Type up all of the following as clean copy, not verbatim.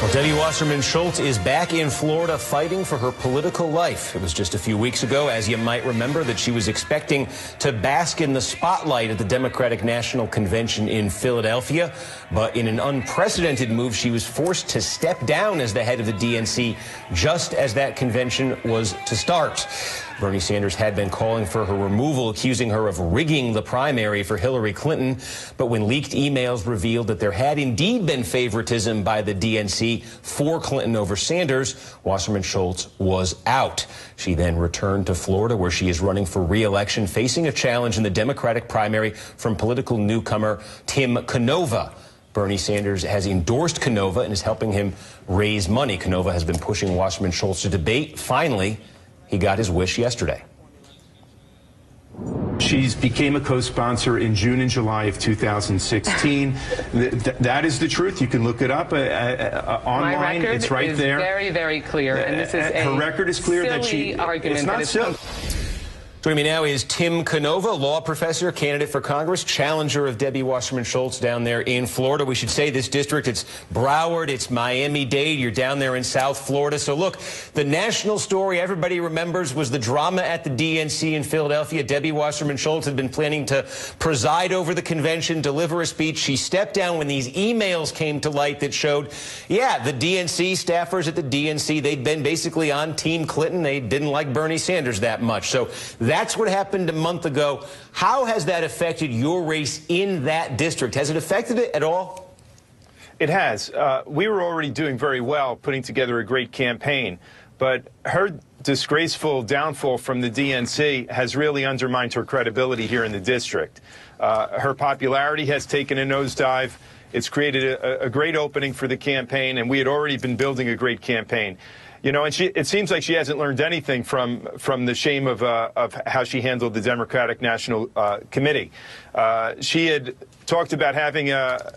Well, Debbie Wasserman Schultz is back in Florida fighting for her political life. It was just a few weeks ago, as you might remember, that she was expecting to bask in the spotlight at the Democratic National Convention in Philadelphia. But in an unprecedented move, she was forced to step down as the head of the DNC just as that convention was to start. Bernie Sanders had been calling for her removal, accusing her of rigging the primary for Hillary Clinton. But when leaked emails revealed that there had indeed been favoritism by the DNC for Clinton over Sanders, Wasserman Schultz was out. She then returned to Florida, where she is running for re-election, facing a challenge in the Democratic primary from political newcomer Tim Canova. Bernie Sanders has endorsed Canova and is helping him raise money. Canova has been pushing Wasserman Schultz to debate. Finally, he got his wish yesterday. She became a co-sponsor in June and July of 2016. That is the truth. You can look it up online. It's right there. Very, very clear. And this is her record is clear that she. Argument it's not silly. Joining me now is Tim Canova, law professor, candidate for Congress, challenger of Debbie Wasserman Schultz down there in Florida. We should say this district, it's Broward, it's Miami-Dade. You're down there in South Florida. So look, the national story everybody remembers was the drama at the DNC in Philadelphia. Debbie Wasserman Schultz had been planning to preside over the convention, deliver a speech. She stepped down when these emails came to light that showed, yeah, the DNC staffers at the DNC, they'd been basically on Team Clinton. They didn't like Bernie Sanders that much. So that's what happened a month ago. How has that affected your race in that district? Has it affected it at all? It has. We were already doing very well, putting together a great campaign. But her disgraceful downfall from the DNC has really undermined her credibility here in the district. Her popularity has taken a nosedive. It's created a great opening for the campaign, and we had already been building a great campaign. You know, and it seems like she hasn't learned anything from the shame of how she handled the Democratic National Committee. She had talked about having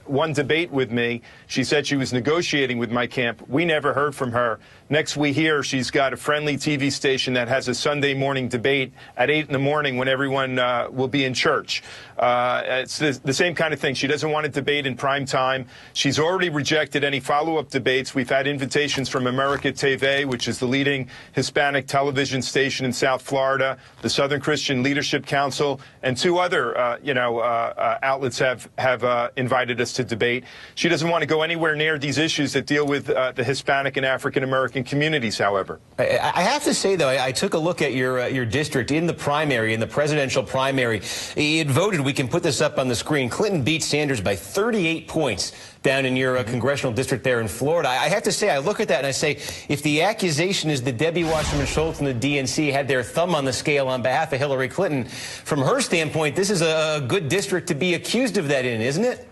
one debate with me. She said she was negotiating with my camp. We never heard from her. Next we hear she's got a friendly TV station that has a Sunday morning debate at 8 in the morning when everyone will be in church. It's the same kind of thing. She doesn't want to debate in prime time. She's already rejected any follow-up debates. We've had invitations from America TV, which is the leading Hispanic television station in South Florida, the Southern Christian Leadership Council, and two other, outlets have invited us to debate. She doesn't want to go anywhere near these issues that deal with the Hispanic and African American communities, however. I have to say, though, I took a look at your district in the primary, in the presidential primary. It voted, we can put this up on the screen, Clinton beat Sanders by 38 points down in your congressional district there in Florida. I have to say, I look at that and I say, if the accusation is that Debbie Wasserman Schultz and the DNC had their thumb on the scale on behalf of Hillary Clinton, from her standpoint, this is a good district to be accused of that in, isn't it?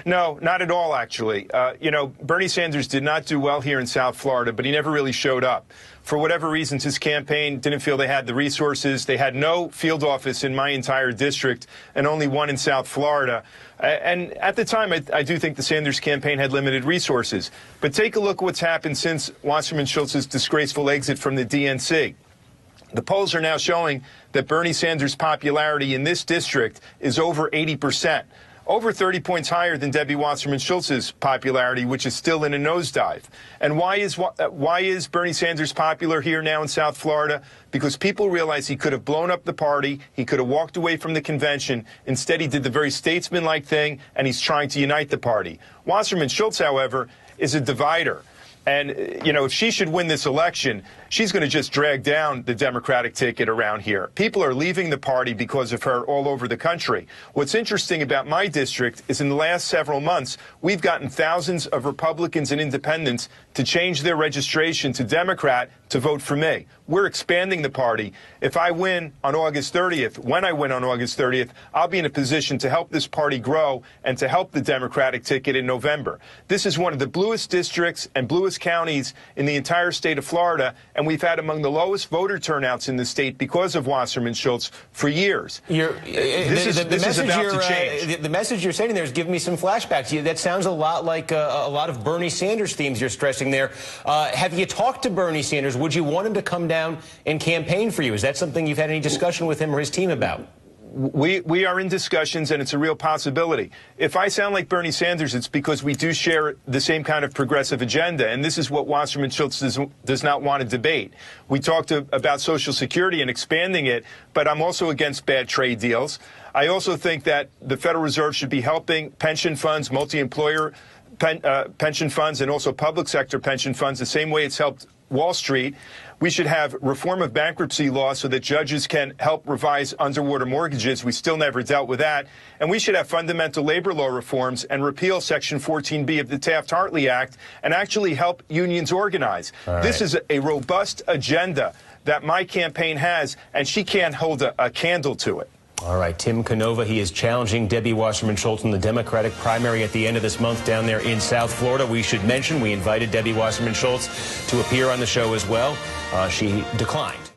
No, not at all, actually. You know, Bernie Sanders did not do well here in South Florida, but he never really showed up. For whatever reasons, his campaign didn't feel they had the resources. They had no field office in my entire district and only one in South Florida. And at the time, I do think the Sanders campaign had limited resources. But take a look at what's happened since Wasserman Schultz's disgraceful exit from the DNC. The polls are now showing that Bernie Sanders' popularity in this district is over 80%. Over 30 points higher than Debbie Wasserman Schultz's popularity, which is still in a nosedive. And why is Bernie Sanders popular here now in South Florida? Because people realize he could have blown up the party, he could have walked away from the convention. Instead, he did the very statesman-like thing, and he's trying to unite the party. Wasserman Schultz, however, is a divider. And, you know, if she should win this election, she's going to just drag down the Democratic ticket around here. People are leaving the party because of her all over the country. What's interesting about my district is in the last several months, we've gotten thousands of Republicans and independents to change their registration to Democrat to vote for me. We're expanding the party. If I win on August 30th, when I win on August 30th, I'll be in a position to help this party grow and to help the Democratic ticket in November. This is one of the bluest districts and bluest counties in the entire state of Florida, and we've had among the lowest voter turnouts in the state because of Wasserman Schultz for years. This is about to change. The message you're saying there is giving me some flashbacks. That sounds a lot like a lot of Bernie Sanders themes you're stressing there. Have you talked to Bernie Sanders? Would you want him to come down and campaign for you? Is that something you've had any discussion with him or his team about? we are in discussions, and it's a real possibility. If I sound like Bernie Sanders, it's because we do share the same kind of progressive agenda, and this is what Wasserman Schultz does not want to debate. We talked about Social Security and expanding it, but I'm also against bad trade deals. I also think that the Federal Reserve should be helping pension funds, multi-employer pension funds, and also public sector pension funds the same way it's helped Wall Street. We should have reform of bankruptcy law so that judges can help revise underwater mortgages. We still never dealt with that. And we should have fundamental labor law reforms and repeal Section 14B of the Taft-Hartley Act and actually help unions organize. This is a robust agenda that my campaign has, and she can't hold a candle to it. All right, Tim Canova, he is challenging Debbie Wasserman Schultz in the Democratic primary at the end of this month down there in South Florida. We should mention we invited Debbie Wasserman Schultz to appear on the show as well. She declined.